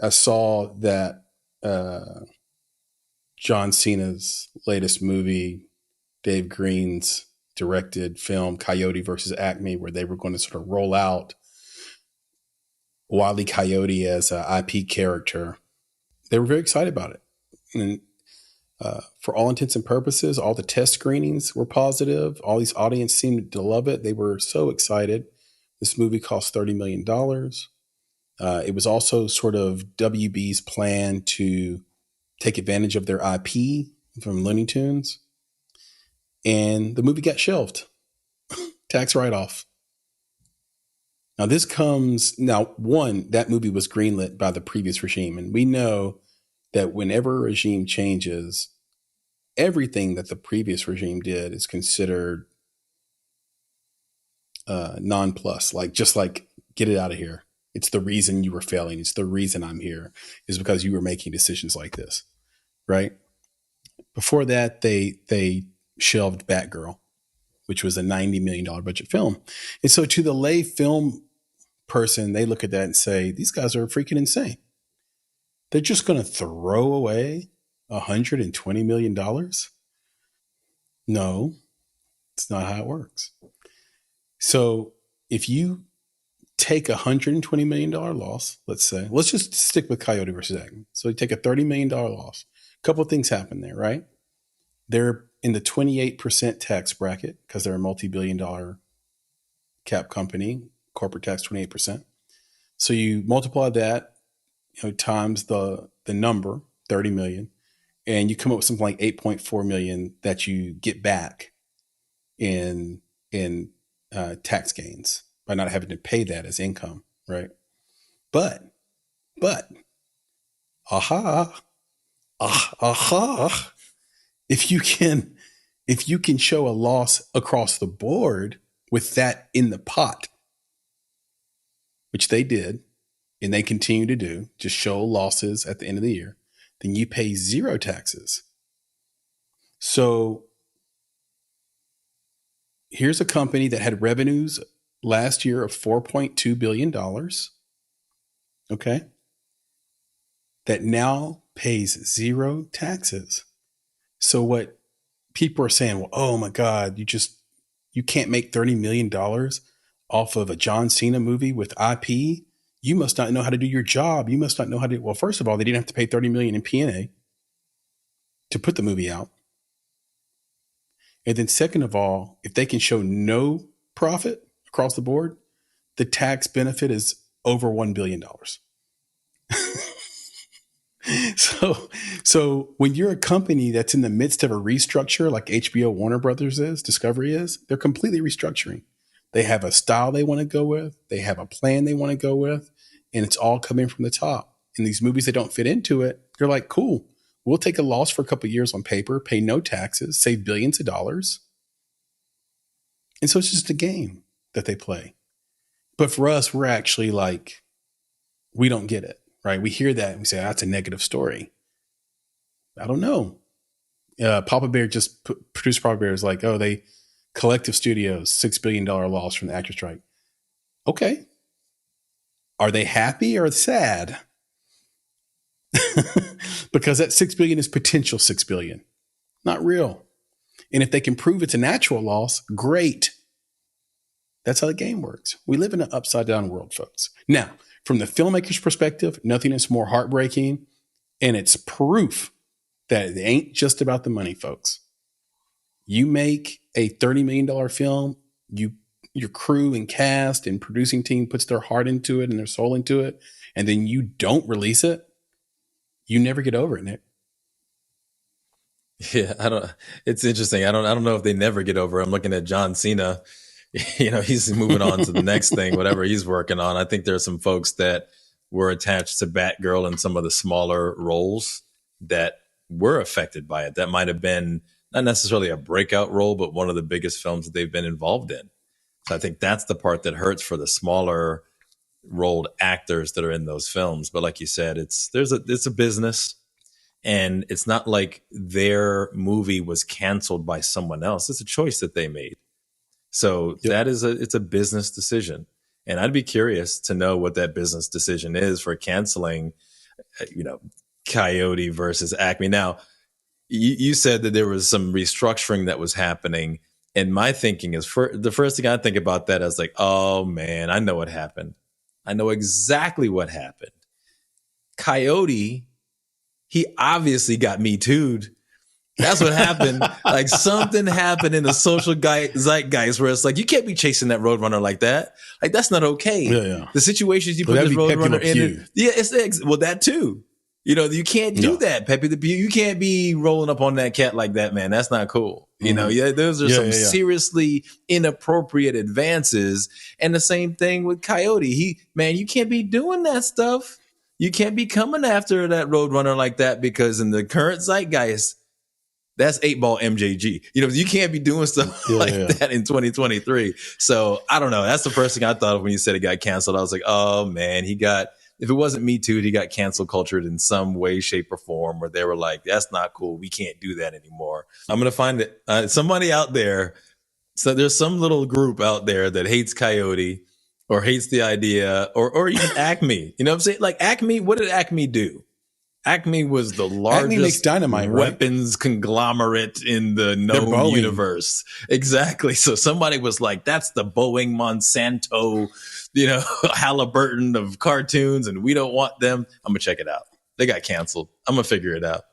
I saw that John Cena's latest movie, Dave Green's directed film, Coyote versus Acme, where they were going to sort of roll out Wile E. Coyote as an IP character. They were very excited about it. And for all intents and purposes, all the test screenings were positive. All these audience seemed to love it. They were so excited. This movie cost $30 million. It was also sort of WB's plan to take advantage of their IP from Looney Tunes. And the movie got shelved. Tax write-off. Now that movie was greenlit by the previous regime. And we know that whenever a regime changes, everything that the previous regime did is considered non-plus. Just like, get it out of here. It's the reason you were failing. It's the reason I'm here is because you were making decisions like this, right? Before that, they shelved Batgirl, which was a $90 million budget film. And so to the lay film person, they look at that and say, these guys are freaking insane. They're just going to throw away $120 million? No, it's not how it works. So if you take $120 million loss, let's just stick with Coyote versus Acme. So you take a $30 million loss. A couple of things happen there, right? They're in the 28% tax bracket because they're a multi-billion-dollar cap company, corporate tax 28%. So you multiply that, times the number, 30 million, and you come up with something like 8.4 million that you get back in tax gains by not having to pay that as income, right? But, aha, if you can show a loss across the board with that in the pot, which they did, and they continue to do, just show losses at the end of the year, then you pay zero taxes. So here's a company that had revenues last year of $4.2 billion, okay, that now pays zero taxes. So what people are saying, well, oh my God, you can't make $30 million off of a John Cena movie with IP. You must not know how to do your job. You must not know how to. Well, first of all, they didn't have to pay $30 million in P&A to put the movie out. And then second of all, if they can show no profit across the board, the tax benefit is over $1 billion. So when you're a company that's in the midst of a restructure like HBO Warner Brothers is, Discovery is, they're completely restructuring. They have a style they want to go with. They have a plan they want to go with. And it's all coming from the top. And these movies that don't fit into it, they're like, cool, we'll take a loss for a couple of years on paper, pay no taxes, save billions of dollars. And so it's just a game that they play. But for us, we're actually like, we don't get it, right? We hear that and we say, that's a negative story. I don't know. Papa Bear producer Papa Bear is like, oh, they Collective Studios, $6 billion loss from the actor strike. Okay. Are they happy or sad? Because that $6 billion is potential $6 billion, not real. And if they can prove it's a natural loss, great. That's how the game works. We live in an upside down world, folks. Now, from the filmmaker's perspective, nothing is more heartbreaking. And it's proof that it ain't just about the money, folks. You make a $30 million film, your crew and cast and producing team puts their heart into it and their soul into it, and then you don't release it, you never get over it, Nick. Yeah, it's interesting. I don't know if they never get over. I'm looking at John Cena. He's moving on to the next thing, whatever he's working on. I think there's some folks that were attached to Batgirl in some of the smaller roles that were affected by it. That might have been not necessarily a breakout role, but one of the biggest films that they've been involved in. So I think that's the part that hurts for the smaller rolled actors that are in those films. But like you said, it's a business, and it's not like their movie was canceled by someone else. It's a choice that they made. So yep. It's a business decision. And I'd be curious to know what that business decision is for canceling you know, Coyote versus Acme. Now, you said that there was some restructuring that was happening. And my thinking is, the first thing I think about that is like, oh man, I know what happened. I know exactly what happened. Coyote, he obviously got me too'd. That's what happened. Like something happened in the social zeitgeist where it's like, you can't be chasing that Roadrunner like that. Like that's not okay. Yeah. The situations you put this Roadrunner in it. Yeah, well, that too. You know, you can't do that, Pepe the Pew. You can't be rolling up on that cat like that, man. That's not cool. You know, those are some seriously inappropriate advances. And the same thing with Coyote. You can't be doing that stuff. You can't be coming after that Roadrunner like that because in the current zeitgeist, that's 8-ball MJG. You know, you can't be doing stuff that in 2023. So I don't know. That's the first thing I thought of when you said it got canceled. I was like, oh man, if it wasn't Me Too, he got cancel cultured in some way, shape, or form where they were like, that's not cool. We can't do that anymore. I'm going to find it. Somebody out there. So there's some little group out there that hates Coyote or hates the idea or even Acme. You know what I'm saying? Like Acme, what did Acme do? Acme was the largest dynamite, weapons conglomerate in the known universe. Exactly. So somebody was like, that's the Boeing Monsanto, Halliburton of cartoons, and we don't want them. I'm going to check it out. They got canceled. I'm going to figure it out.